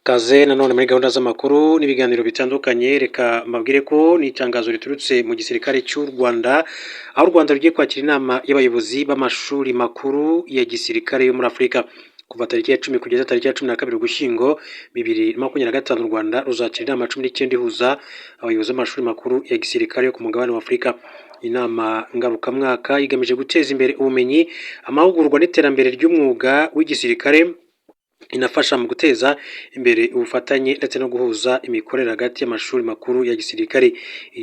Kaze nanone muri gahunda z'amakuru n'ibiganiro bitandukanye, reka mbabwire ko ni itangazo riturutse mu gisirikare cy'u Rwanda, aho u Rwanda rugiye kwakira inama y'abayobozi b'amashuri makuru ya gisirikare yo muri Afurika. Kuva tariki ya 10 kugeza tariki ya 12 Ugushyingo 2025, u Rwanda ruzakira inama 19 ihuza abayobozi b'amashuri makuru ya gisirikare yo ku mugabane wa Afurika. Inama ngarukamwaka igamije guteza imbere ubumenyi, amahugurwa n'iterambere ry'umwuga w'igisirikare, inafasha mu guteza imbere ubufatanye ndetse no guhuza imikorere hagati y'amashuri makuru ya gisirikare.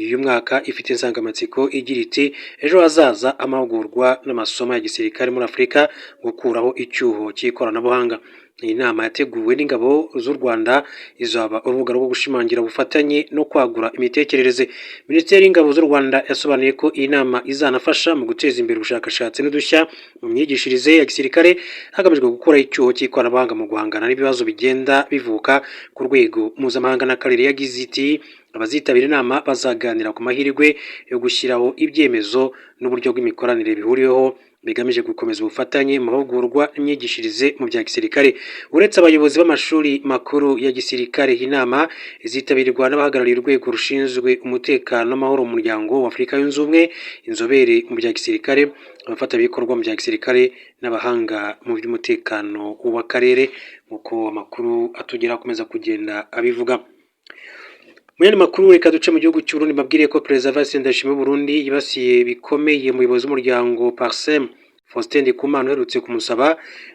Uyu mwaka ifite insanganyamatsiko igira iti ejo hazaza, amahugurwa n'amasomo ya gisirikare muri Afurika, gukuraho icyuho cy'ikoranabuhanga. Iyi nama yateguwe n'ingabo z'u Rwanda izaba urubuga rwo gushimangira ubufatanye no kwagura imitekerereze. Minisiteri y'Ingabo z'u Rwanda yasobanuye ko iyi nama izanafasha mu guteza imbere ubushakashatsi n'udushya mu myigishirize ya gisirikare, hagamijwe gukuraho icyuho cy'ikoranabuhanga mu guhangana n'ibibazo bigenda bivuka ku rwego mpuzamahanga n'akarere. Yagize iti abazitabira inama bazaganira ku mahirwe yo gushyiraho ibyemezo n'uburyo bw'imikoranire bihuriweho bigamije gukomeza ubufatanye mu mahugurwa n'imyigishirize mu bya gisirikare. Uretse abayobozi b'amashuri makuru ya gisirikare, inama izitabirwa n'abahagarariye urwego rushinzwe umutekano n'amahoro mu muryango wa Afurika yunze ubumwe, inzobere mu bya gisirikare, abafatanyabikorwa mu bya gisirikare n'abahanga mu by'umutekano w'akarere, nk'uko amakuru atugera akomeza kugenda abivuga. Mu yandi makuru, reka duce mu gihugu cy'u Burundi mbabwire ko Perezida Evariste Ndayishimiye w'u Burundi yibasiye bikomeye umuyobozi w'umuryango Parsem Faustin Ndikumana, uherutse kumusaba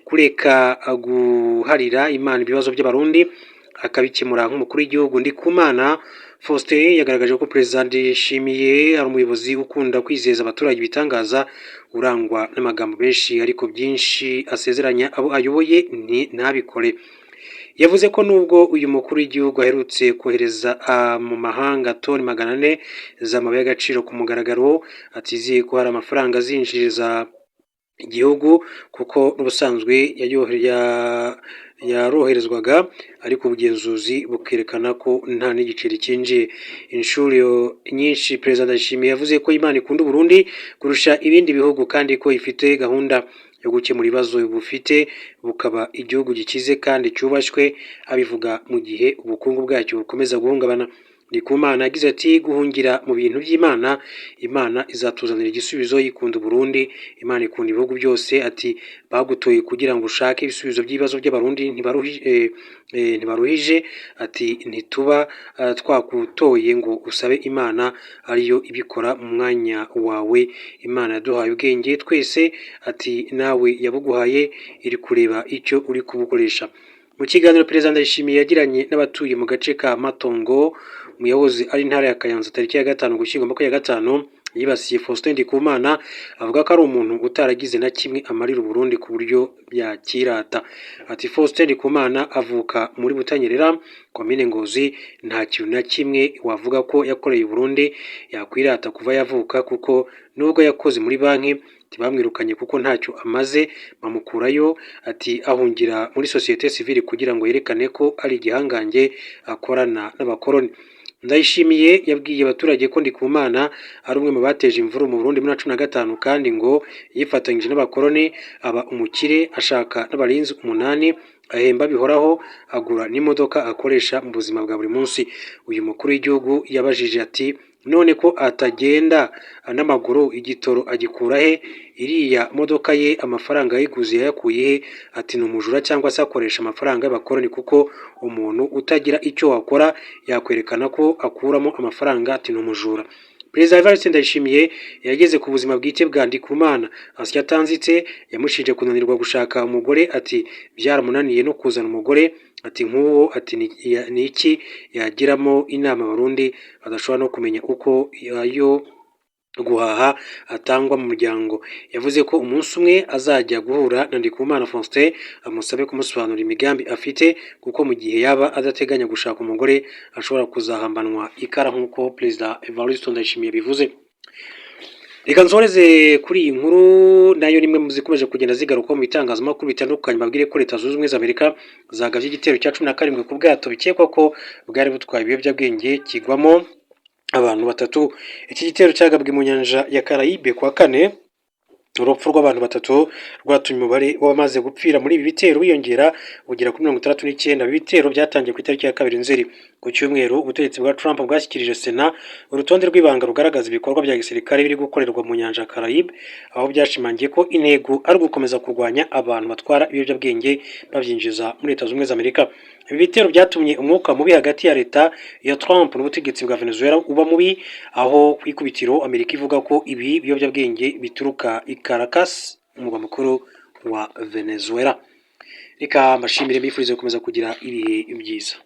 kureka guharira Imana ibibazo by'abarundi akabikemura nk'umukuru w'igihugu. Ndikumana Faustin yagaragaje ko Perezida Ndayishimiye ari umuyobozi ukunda kwizeza abaturage ibitangaza, urangwa n'amagambo menshi ariko byinshi asezeranya abo ayoboye ntabikore. Yavuze ko nubwo uyu mukuru w'igihugu aherutse kohereza mu mahanga toni 400 z'amabuye y'agaciro ku mugaragaro, atizeye ko hari amafaranga azinjiriza igihugu kuko n'ubusanzwe yaroherezwaga, ariko ubugenzuzi bukerekana ko nta n'igiceri cyinjiye. Inshuro nyinshi Perezida Ndayishimiye yavuze ko Imana ikunda u Burundi kurusha ibindi bihugu kandi ko ifite gahunda yo gukemura ibibazo bufite bukaba igihugu gikize kandi cyubashywe, abivuga mu gihe ubukungu bwacyo bukomeza guhungabana. Ndikumana yagize ati guhungira mu bintu by'Imana, Imana izatuzanira igisubizo, yikunda Burundi, Imana ikunda ibihugu byose. Ati bagutoye kugira ngo ushake ibisubizo by'ibibazo by'abarundi, ntibaruhije. Ati ntituba twakutoye ngo usabe Imana ariyo ibikora mu mwanya wawe. Imana yaduhaye ubwenge twese, ati nawe yabuguhaye, iri kureba icyo uri kubukoresha. Mu kiganiro Perezida Ndayishimiye yagiranye n'abatuye mu gace ka Matongo mu yahoze ari intara ya Kayanza tariki ya 5 Ugushyingo 2025, yibasiye Faustin Ndikumana avuga ko ari umuntu utaragize na kimwe amarira u Burundi ku buryo byakirata. Ati Faustin Ndikumana avuka muri Butanyerera, komine Ngozi, nta kintu na kimwe wavuga ko yakoreye u Burundi yakwirata kuva yavuka, kuko nubwo yakoze muri banki bamwirukanye kuko ntacyo amaze bamukurayo. Ati ahungira muri societe civile kugira ngo yerekane ko ari igihangange akorana n'abakoroni. Ndayishimiye yabwiye abaturage ko Ndikumana ari umwe mu bateje imvuru mu Burundi muri 2015, kandi ngo yifatanyije n'abakoroni aba umukire, ashaka n'abarinzi 8, ahemba bihoraho, agura n'imodoka akoresha mu buzima bwa buri munsi. Uyu mukuru w'igihugu yabajije ati none ko atagenda n'amaguru, igitoro agikura he? Iriya modoka ye amafaranga yayiguze yayakuye he? Ati ni umujura cyangwa se akoresha amafaranga y'abakoroni, kuko umuntu utagira icyo wakora yakwerekana ko akuramo amafaranga. Ati ni umujura. Perezida Evariste Ndayishimiye yageze ku buzima bwite bwa Ndikumana. Asya atanzitse yamushije kunanirwa gushaka umugore, ati byaramunaniye no kuzana umugore. Ati nk'uwo, ati ni iki yagiramo inama Abarundi badashobora no kumenya uko ayo guhaha atangwa mu muryango. Yavuze ko umunsi umwe azajya guhura na Ndikumana Faustin amusabe kumusobanurira imigambi afite, kuko mu gihe yaba adateganya gushaka umugore ashobora kuzahambanwa ikara, nk'uko Perezida Evariste Ndayishimiye bivuze. Reka nsoreze kuri iyi nkuru, nayo nimwe mu zikomeje kugenda zigaruka mu bitangazamakuru bitandukanye. Babwire ko Leta Zunze Ubumwe za Amerika zagavye igitero cya 17 ku bwato bikekwa ko bwari butwaye ibiyobyabwenge kigwamo abantu 3. Iki gitero cyagabwe mu nyanja ya Caraïbe kwa 4 urupfu rw'abantu batatu rwatumye umubare w'abamaze gupfira muri ibi bitero wiyongera ugera kuri 69. Ibi bitero byatangiye ku itariki ya 2 Nzeri. Ku cyumweru ubutegetsi bwa Trump bwashyikirije Sena urutonde rw'ibanga rugaragaza ibikorwa bya gisirikare biri gukorerwa mu nyanja ya Caraïbe, aho byashimangiye ko intego ari gukomeza kurwanya abantu batwara ibiyobyabwenge babyinjiza muri Leta Zunze Ubumwe za Amerika. Ibi bitero byatumye umwuka mubi hagati ya leta ya Trump n'ubutegetsi bwa Venezuela uba mubi, aho ku ikubitiro Amerika ivuga ko ibi biyobyabwenge bituruka i Caracas, umurwa mukuru wa Venezuela. Reka mbashimire mbifurize gukomeza kugira ibihe byiza.